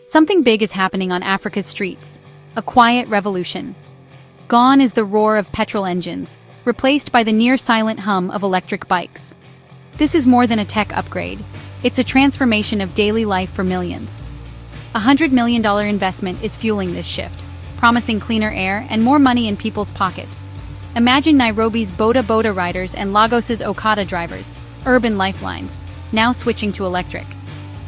Something big is happening on Africa's streets. A quiet revolution. Gone is the roar of petrol engines, replaced by the near-silent hum of electric bikes. This is more than a tech upgrade. It's a transformation of daily life for millions. $100 million investment is fueling this shift, promising cleaner air and more money in people's pockets. Imagine Nairobi's Boda Boda riders and Lagos's Okada drivers, urban lifelines, now switching to electric.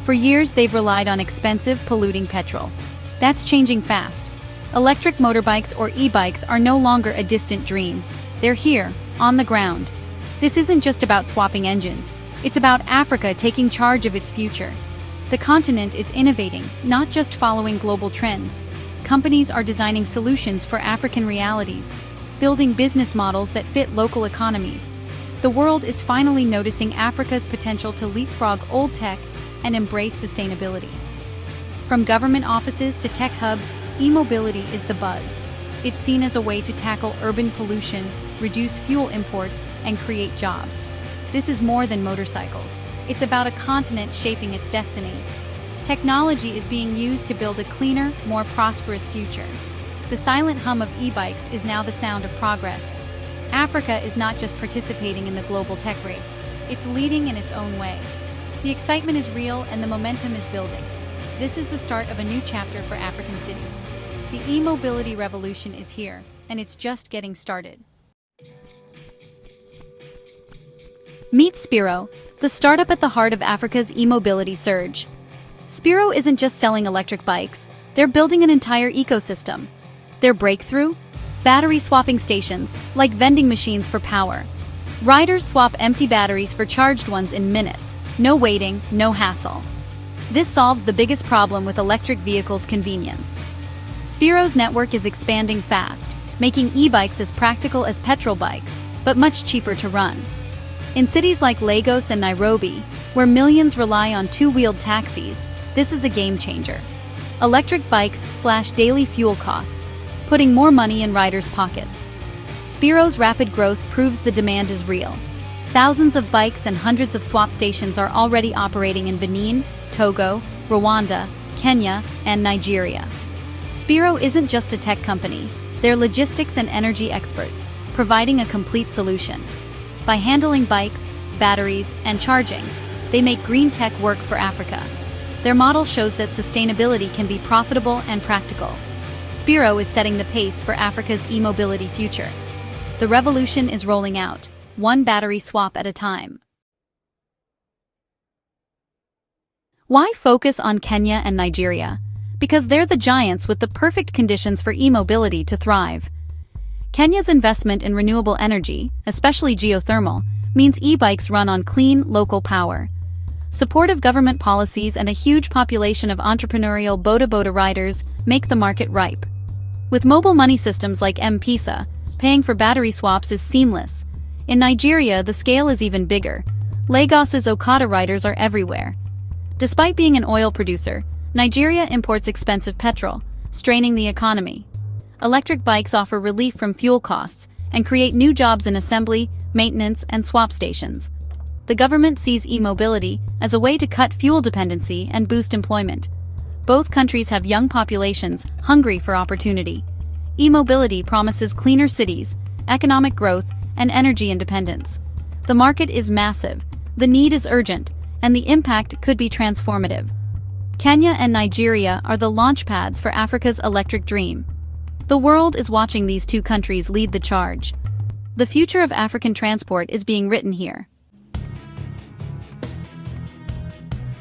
For years, they've relied on expensive, polluting petrol. That's changing fast. Electric motorbikes or e-bikes are no longer a distant dream. They're here, on the ground. This isn't just about swapping engines. It's about Africa taking charge of its future. The continent is innovating, not just following global trends. Companies are designing solutions for African realities, building business models that fit local economies. The world is finally noticing Africa's potential to leapfrog old tech and embrace sustainability. From government offices to tech hubs, e-mobility is the buzz. It's seen as a way to tackle urban pollution, reduce fuel imports, and create jobs. This is more than motorcycles. It's about a continent shaping its destiny. Technology is being used to build a cleaner, more prosperous future. The silent hum of e-bikes is now the sound of progress. Africa is not just participating in the global tech race, it's leading in its own way. The excitement is real and the momentum is building. This is the start of a new chapter for African cities. The e-mobility revolution is here, and it's just getting started. Meet Spiro, the startup at the heart of Africa's e-mobility surge. Spiro isn't just selling electric bikes, they're building an entire ecosystem. Their breakthrough? Battery swapping stations, like vending machines for power. Riders swap empty batteries for charged ones in minutes. No waiting, no hassle. This solves the biggest problem with electric vehicles' convenience. Spiro's network is expanding fast, making e-bikes as practical as petrol bikes, but much cheaper to run. In cities like Lagos and Nairobi, where millions rely on two-wheeled taxis, this is a game changer. Electric bikes slash daily fuel costs, putting more money in riders' pockets. Spiro's rapid growth proves the demand is real. Thousands of bikes and hundreds of swap stations are already operating in Benin, Togo, Rwanda, Kenya, and Nigeria. Spiro isn't just a tech company, they're logistics and energy experts, providing a complete solution. By handling bikes, batteries, and charging, they make green tech work for Africa. Their model shows that sustainability can be profitable and practical. Spiro is setting the pace for Africa's e-mobility future. The revolution is rolling out, one battery swap at a time. Why focus on Kenya and Nigeria? Because they're the giants with the perfect conditions for e-mobility to thrive. Kenya's investment in renewable energy, especially geothermal, means e-bikes run on clean, local power. Supportive government policies and a huge population of entrepreneurial Boda Boda riders make the market ripe. With mobile money systems like M-Pesa, paying for battery swaps is seamless. In Nigeria, the scale is even bigger. Lagos's Okada riders are everywhere. Despite being an oil producer, Nigeria imports expensive petrol, straining the economy. Electric bikes offer relief from fuel costs and create new jobs in assembly, maintenance, and swap stations. The government sees e-mobility as a way to cut fuel dependency and boost employment. Both countries have young populations hungry for opportunity. E-mobility promises cleaner cities, economic growth, and energy independence. The market is massive, the need is urgent, and the impact could be transformative. Kenya and Nigeria are the launch pads for Africa's electric dream. The world is watching these two countries lead the charge. The future of African transport is being written here.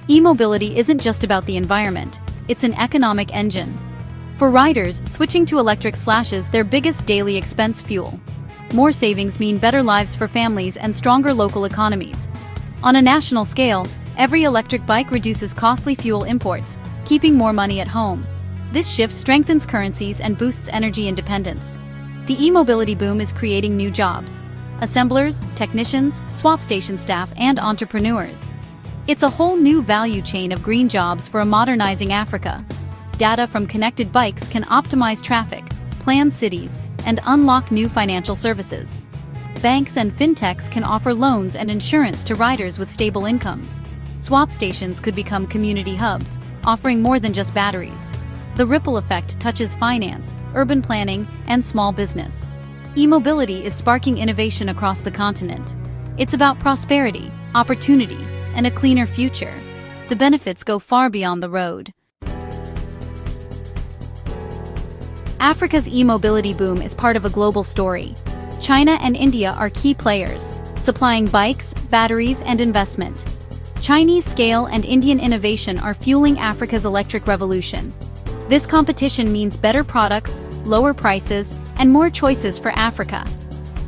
E-mobility isn't just about the environment, it's an economic engine. For riders, switching to electric slashes their biggest daily expense fuel. More savings mean better lives for families and stronger local economies. On a national scale, every electric bike reduces costly fuel imports, keeping more money at home. This shift strengthens currencies and boosts energy independence. The e-mobility boom is creating new jobs: assemblers, technicians, swap station staff, and entrepreneurs. It's a whole new value chain of green jobs for a modernizing Africa. Data from connected bikes can optimize traffic, plan cities, and unlock new financial services. Banks and fintechs can offer loans and insurance to riders with stable incomes. Swap stations could become community hubs, offering more than just batteries. The ripple effect touches finance, urban planning, and small business. E-mobility is sparking innovation across the continent. It's about prosperity, opportunity, and a cleaner future. The benefits go far beyond the road. Africa's e-mobility boom is part of a global story. China and India are key players, supplying bikes, batteries, and investment. Chinese scale and Indian innovation are fueling Africa's electric revolution. This competition means better products, lower prices, and more choices for Africa.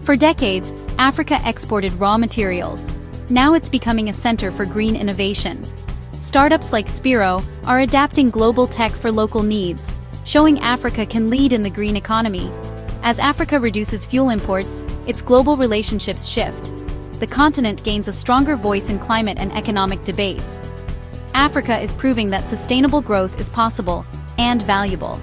For decades, Africa exported raw materials. Now it's becoming a center for green innovation. Startups like Spiro are adapting global tech for local needs, showing Africa can lead in the green economy. As Africa reduces fuel imports, its global relationships shift. The continent gains a stronger voice in climate and economic debates. Africa is proving that sustainable growth is possible and valuable.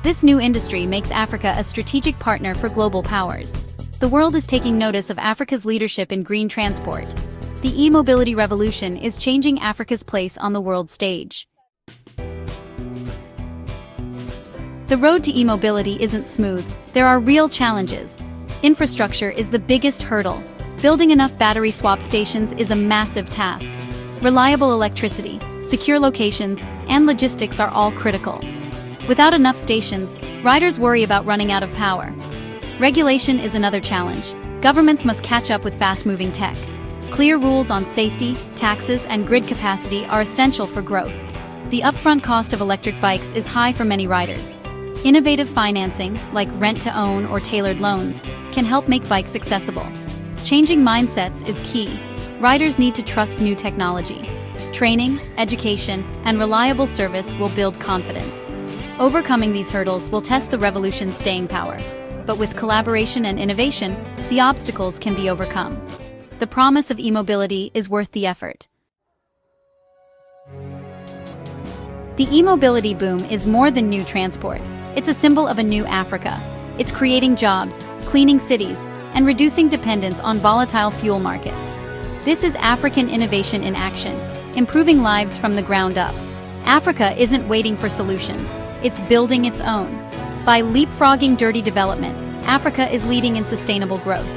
This new industry makes Africa a strategic partner for global powers. The world is taking notice of Africa's leadership in green transport. The e-mobility revolution is changing Africa's place on the world stage. The road to e-mobility isn't smooth. There are real challenges. Infrastructure is the biggest hurdle. Building enough battery swap stations is a massive task. Reliable electricity, secure locations, and logistics are all critical. Without enough stations, riders worry about running out of power. Regulation is another challenge. Governments must catch up with fast-moving tech. Clear rules on safety, taxes, and grid capacity are essential for growth. The upfront cost of electric bikes is high for many riders. Innovative financing, like rent-to-own or tailored loans, can help make bikes accessible. Changing mindsets is key. Riders need to trust new technology. Training, education, and reliable service will build confidence. Overcoming these hurdles will test the revolution's staying power. But with collaboration and innovation, the obstacles can be overcome. The promise of e-mobility is worth the effort. The e-mobility boom is more than new transport. It's a symbol of a new Africa. It's creating jobs, cleaning cities, and reducing dependence on volatile fuel markets. This is African innovation in action, improving lives from the ground up. Africa isn't waiting for solutions, it's building its own. By leapfrogging dirty development, Africa is leading in sustainable growth.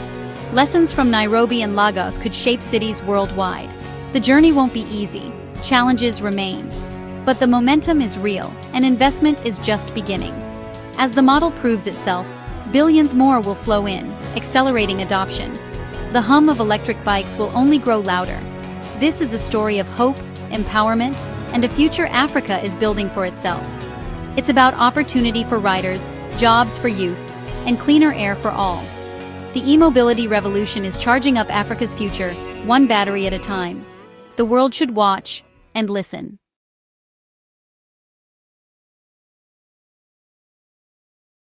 Lessons from Nairobi and Lagos could shape cities worldwide. The journey won't be easy, challenges remain. But the momentum is real, and investment is just beginning. As the model proves itself, billions more will flow in, accelerating adoption. The hum of electric bikes will only grow louder. This is a story of hope, empowerment, and a future Africa is building for itself. It's about opportunity for riders, jobs for youth, and cleaner air for all. The e-mobility revolution is charging up Africa's future, one battery at a time. The world should watch and listen.